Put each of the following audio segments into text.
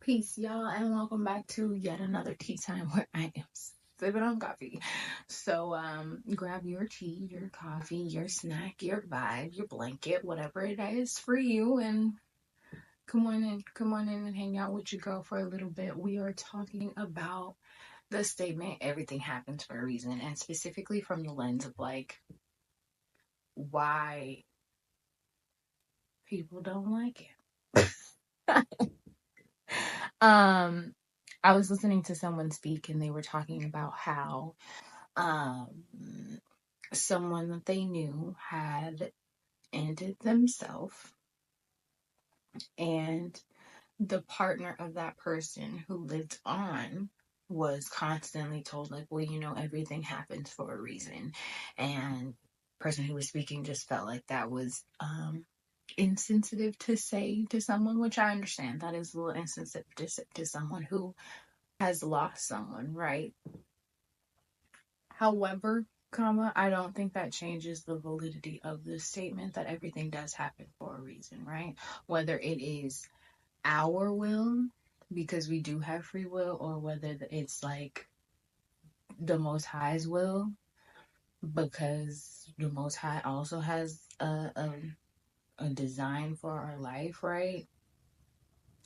Peace, y'all, and welcome back to yet another tea time where I am sipping on coffee. So, grab your tea, your coffee, your snack, your vibe, your blanket, whatever it is for you, and come on in and hang out with your girl for a little bit. We are talking about the statement "everything happens for a reason," and specifically from the lens of like why people don't like it. um I was listening to someone speak and they were talking about how um someone that they knew had ended themselves, and the partner of that person who lived on was constantly told like, well, everything happens for a reason. And person who was speaking just felt like that was insensitive to say to someone, which I understand that is a little insensitive to say to someone who has lost someone, right? However, I don't think that changes the validity of the statement that everything does happen for a reason, right? Whether it is our will, because we do have free will, or whether it's like the Most High's will, because the Most High also has a design for our life, right?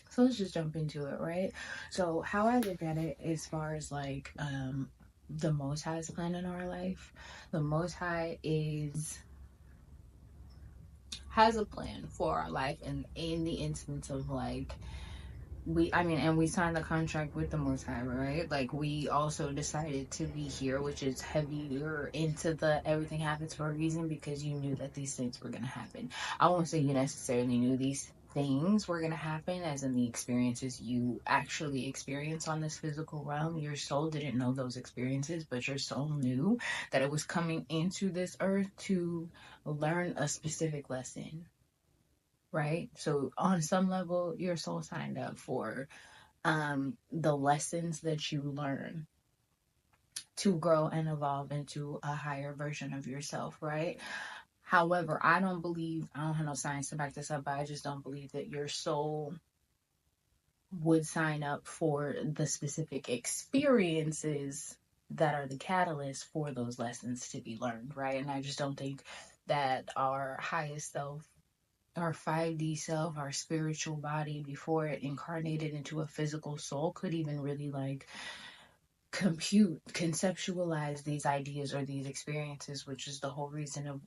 So let's just jump into it, right? So how I look at it as far as like the Most High's plan in our life, the Most High has a plan for our life, and in the instance of like and we signed the contract with the Most High, right? Like we also decided to be here, which is heavier into the everything happens for a reason, because you knew that these things were gonna happen. I won't say you necessarily knew these things were gonna happen, as in the experiences you actually experience on this physical realm. Your soul didn't know those experiences, but your soul knew that it was coming into this earth to learn a specific lesson, right? So on some level, your soul signed up for the lessons that you learn to grow and evolve into a higher version of yourself, right? However, I don't have no science to back this up, but I just don't believe that your soul would sign up for the specific experiences that are the catalyst for those lessons to be learned, right? And I just don't think that our highest self, our 5D self, our spiritual body before it incarnated into a physical soul, could even really like conceptualize these ideas or these experiences, which is the whole reason of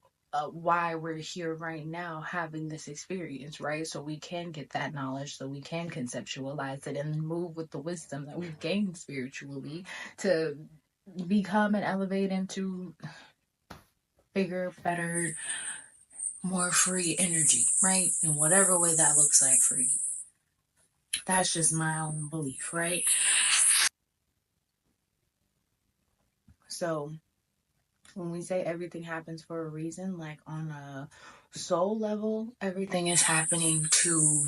why we're here right now having this experience, right? So we can get that knowledge, so we can conceptualize it and move with the wisdom that we've gained spiritually to become and elevate into bigger, better, more free energy, right? In whatever way that looks like for you. That's just my own belief, right? So when we say everything happens for a reason, like on a soul level, everything is happening to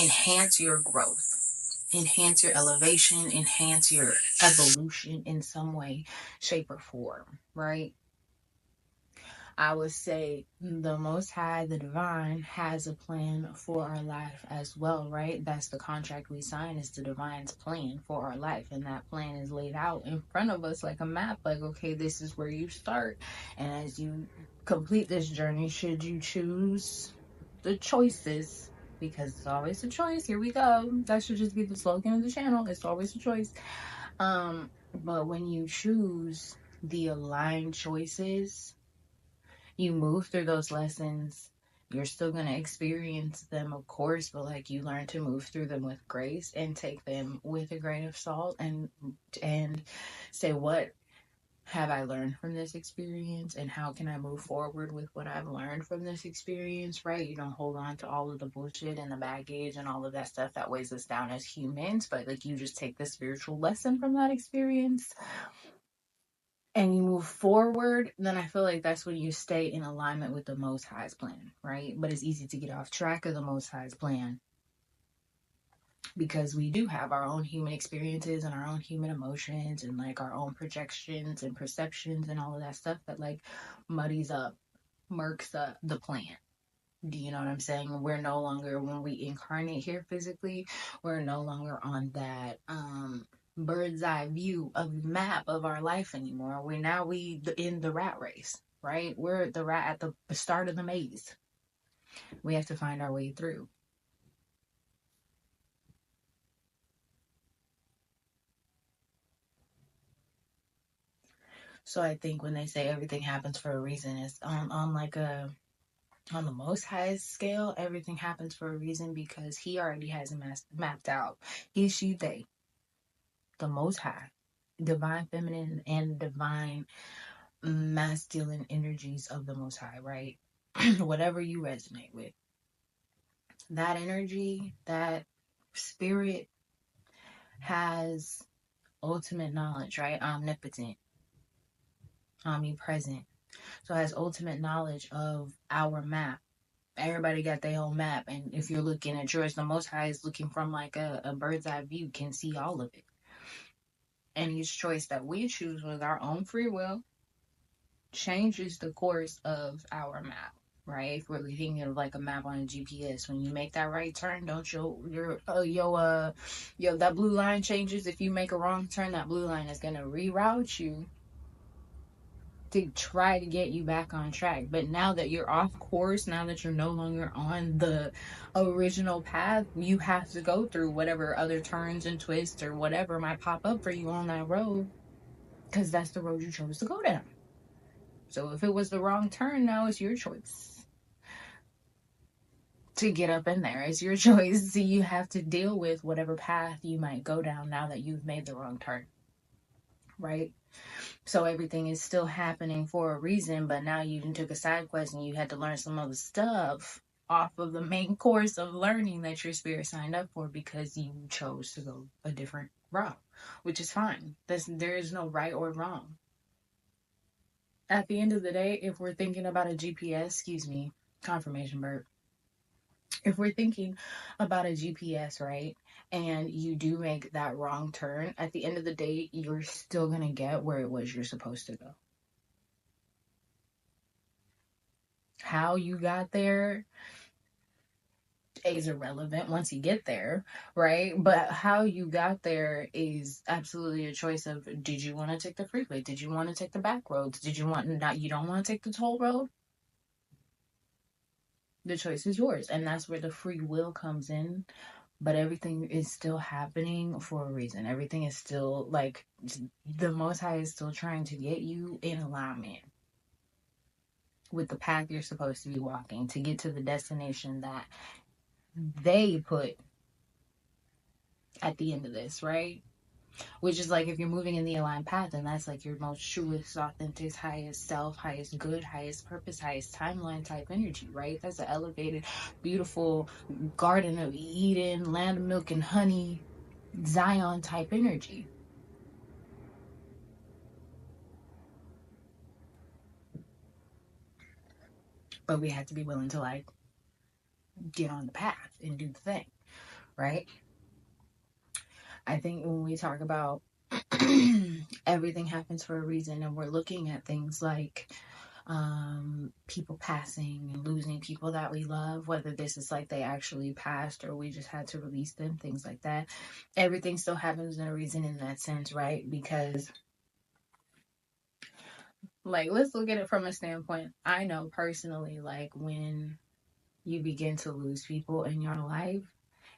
enhance your growth, enhance your elevation, enhance your evolution in some way, shape, or form, right? I would say the Most High, the Divine, has a plan for our life as well, right? That's the contract we sign, is the Divine's plan for our life. And that plan is laid out in front of us like a map, like, okay, this is where you start. And as you complete this journey, should you choose the choices, because it's always a choice. Here we go. That should just be the slogan of the channel. It's always a choice. But when you choose the aligned choices, you move through those lessons. You're still going to experience them, of course, but like you learn to move through them with grace and take them with a grain of salt, and say, what have I learned from this experience, and how can I move forward with what I've learned from this experience, right? You don't hold on to all of the bullshit and the baggage and all of that stuff that weighs us down as humans, but like you just take the spiritual lesson from that experience and you move forward. Then I feel like that's when you stay in alignment with the Most High's plan, right? But it's easy to get off track of the Most High's plan, because we do have our own human experiences and our own human emotions and like our own projections and perceptions and all of that stuff that like murks up the plan, Do you know what I'm saying? We're no longer, when we incarnate here physically, we're no longer on that bird's eye view of the map of our life anymore. We in the rat race, right? We're the rat at the start of the maze. We have to find our way through. So I think when they say everything happens for a reason, it's on like a on the most highest scale, everything happens for a reason because he already has it mapped out. He, she, they, the most high, divine feminine and divine masculine energies of the most high, right? Whatever you resonate with. That energy, that spirit has ultimate knowledge, right? Omnipotent, omnipresent. So it has ultimate knowledge of our map. Everybody got their own map, and if you're looking at yours, the most high is looking from like a bird's eye view, can see all of it. And each choice that we choose with our own free will changes the course of our map, right? If we're thinking of like a map on a GPS, when you make that right turn, don't your that blue line changes. If you make a wrong turn, that blue line is gonna reroute you to try to get you back on track. But now that you're off course, now that you're no longer on the original path, you have to go through whatever other turns and twists or whatever might pop up for you on that road, because that's the road you chose to go down. So if it was the wrong turn, now it's your choice to get up in there. It's your choice. So you have to deal with whatever path you might go down now that you've made the wrong turn, right? So everything is still happening for a reason, but now you took a side quest and you had to learn some other stuff off of the main course of learning that your spirit signed up for because you chose to go a different route, which is fine. There is no right or wrong. At the end of the day, if we're thinking about a GPS, excuse me, confirmation bird. If we're thinking about a GPS, right, and you do make that wrong turn, at the end of the day, you're still going to get where it was you're supposed to go. How you got there is irrelevant once you get there, right? But how you got there is absolutely a choice of, did you want to take the freeway? Did you want to take the back roads? Did you want not you don't want to take the toll road? The choice is yours. And that's where the free will comes in. But everything is still happening for a reason. Everything is still like the Most High is still trying to get you in alignment with the path you're supposed to be walking to get to the destination that they put at the end of this, right? Which is like if you're moving in the aligned path, then that's like your most truest, authentic, highest self, highest good, highest purpose, highest timeline type energy, right? That's an elevated, beautiful Garden of Eden, land of milk and honey, Zion type energy. But we have to be willing to like get on the path and do the thing, right? I think when we talk about everything happens for a reason, and we're looking at things like people passing and losing people that we love, whether this is like they actually passed or we just had to release them, things like that. Everything still happens in a reason in that sense, right? Because like let's look at it from a standpoint. I know personally, like when you begin to lose people in your life,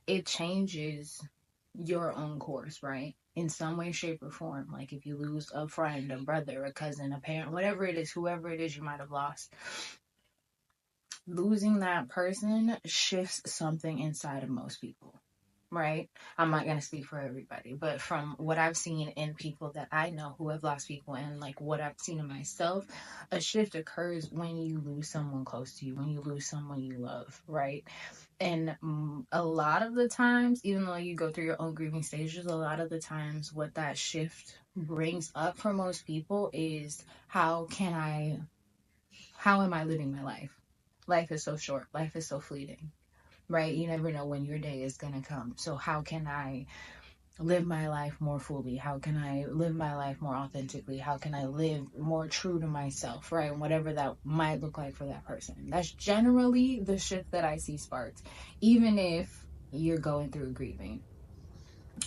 it changes your own course, right? In some way, shape, or form. Like if you lose a friend, a brother, a cousin, a parent, whatever it is, whoever it is you might have lost, losing that person shifts something inside of most people, right? I'm not going to speak for everybody, but from what I've seen in people that I know who have lost people and like what I've seen in myself, a shift occurs when you lose someone close to you, when you lose someone you love, right? And a lot of the times, even though you go through your own grieving stages, a lot of the times what that shift brings up for most people is how am I living my life? Life is so short. Life is so fleeting, right? You never know when your day is going to come. So how can I live my life more fully? How can I live my life more authentically? How can I live more true to myself, right? And whatever that might look like for that person. That's generally the shift that I see sparked, even if you're going through grieving.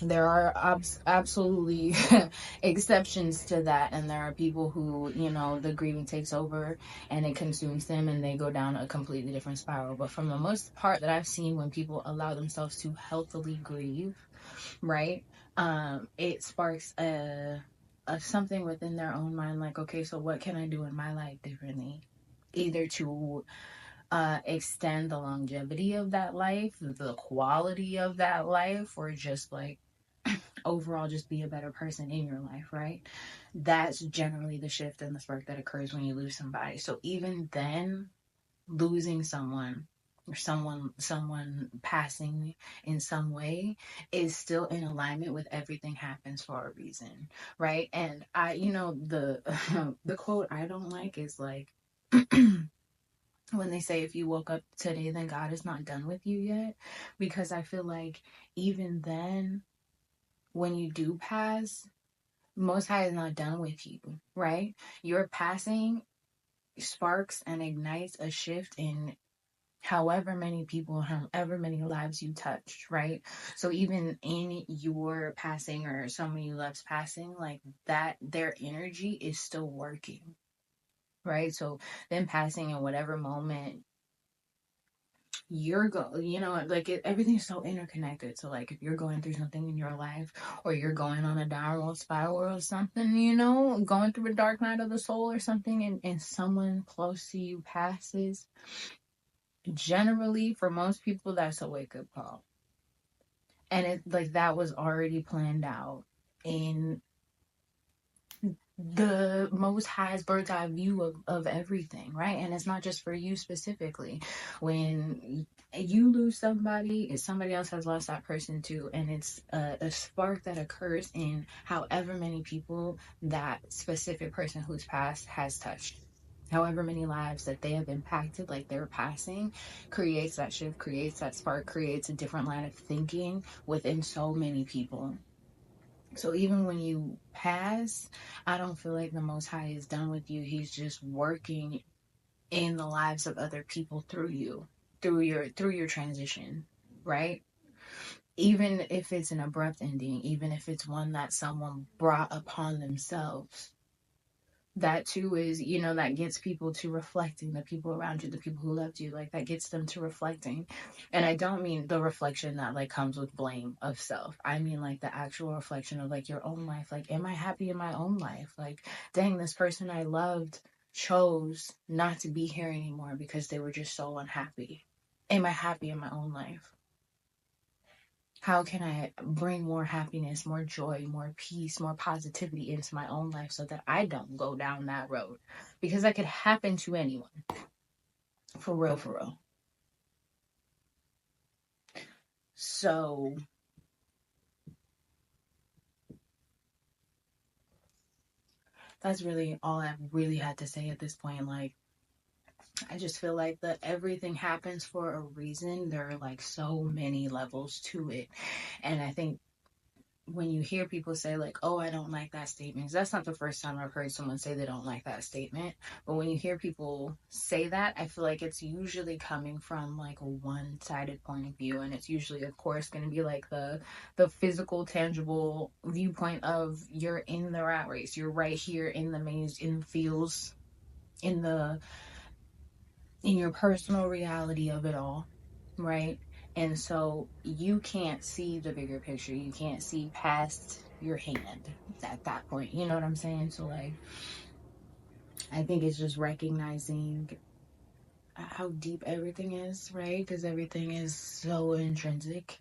There are absolutely exceptions to that, and there are people who, the grieving takes over and it consumes them and they go down a completely different spiral. But from the most part that I've seen, when people allow themselves to healthily grieve, right, it sparks a something within their own mind, like, okay, so what can I do in my life differently, either to extend the longevity of that life, the quality of that life, or just like overall just be a better person in your life, right? That's generally the shift and the spark that occurs when you lose somebody. So even then, losing someone or someone passing in some way is still in alignment with everything happens for a reason, right? And I, the the quote I don't like is like when they say if you woke up today then God is not done with you yet, because I feel like even then, when you do pass, most High is not done with you, right? Your passing sparks and ignites a shift in however many people, however many lives you touched, right? So even in your passing or someone you love's passing, like that, their energy is still working, right? So them passing in whatever moment like everything's so interconnected. So like if you're going through something in your life, or you're going on a downward spiral or something, going through a dark night of the soul or something, and someone close to you passes, generally for most people that's a wake-up call. And it like that was already planned out in the most highest bird's eye view of everything, right? And it's not just for you specifically. When you lose somebody, somebody else has lost that person too, and it's a spark that occurs in however many people that specific person who's passed has touched. However many lives that they have impacted, like their passing creates that shift, creates that spark, creates a different line of thinking within so many people. So even when you pass, I don't feel like the Most High is done with you. He's just working in the lives of other people through you, through your transition, right? Even if it's an abrupt ending, even if it's one that someone brought upon themselves, that too is, that gets people to reflecting, the people around you, the people who loved you, like that gets them to reflecting. And I don't mean the reflection that like comes with blame of self. I mean like the actual reflection of like your own life. Like, am I happy in my own life? Like, dang, this person I loved chose not to be here anymore because they were just so unhappy. Am I happy in my own life? How can I bring more happiness, more joy, more peace, more positivity into my own life so that I don't go down that road? Because that could happen to anyone. For real, for real. So that's really all I really had to say at this point. Like, I just feel like that everything happens for a reason. There are like so many levels to it. And I think when you hear people say like, oh, I don't like that statement, that's not the first time I've heard someone say they don't like that statement. But when you hear people say that, I feel like it's usually coming from like a one-sided point of view, and it's usually, of course, going to be like the physical, tangible viewpoint of you're in the rat race, you're right here in the maze, in the fields, in the in your personal reality of it all, right? And so you can't see the bigger picture. You can't see past your hand at that point. You know what I'm saying? So, like, I think it's just recognizing how deep everything is, right? Because everything is so intrinsic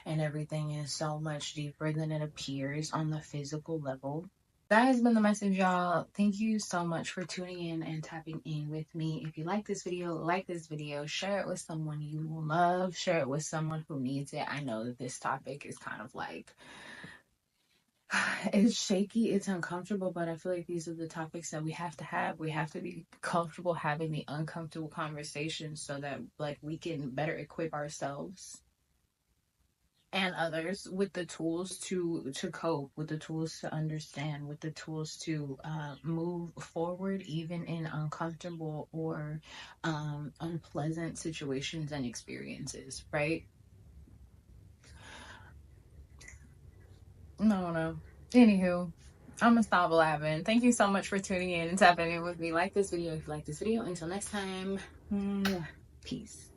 and everything is so much deeper than it appears on the physical level. That has been the message, y'all. Thank you so much for tuning in and tapping in with me. If you like this video, share it with someone you love, share it with someone who needs it. I know that this topic is kind of like, it's shaky, it's uncomfortable, but I feel like these are the topics that we have to have. We have to be comfortable having the uncomfortable conversations so that like we can better equip ourselves and others with the tools to cope, with the tools to understand, with the tools to move forward even in uncomfortable or unpleasant situations and experiences, right? No. Anywho, I'm gonna stop laughing. Thank you so much for tuning in and tapping in with me. Like this video if you like this video. Until next time, peace.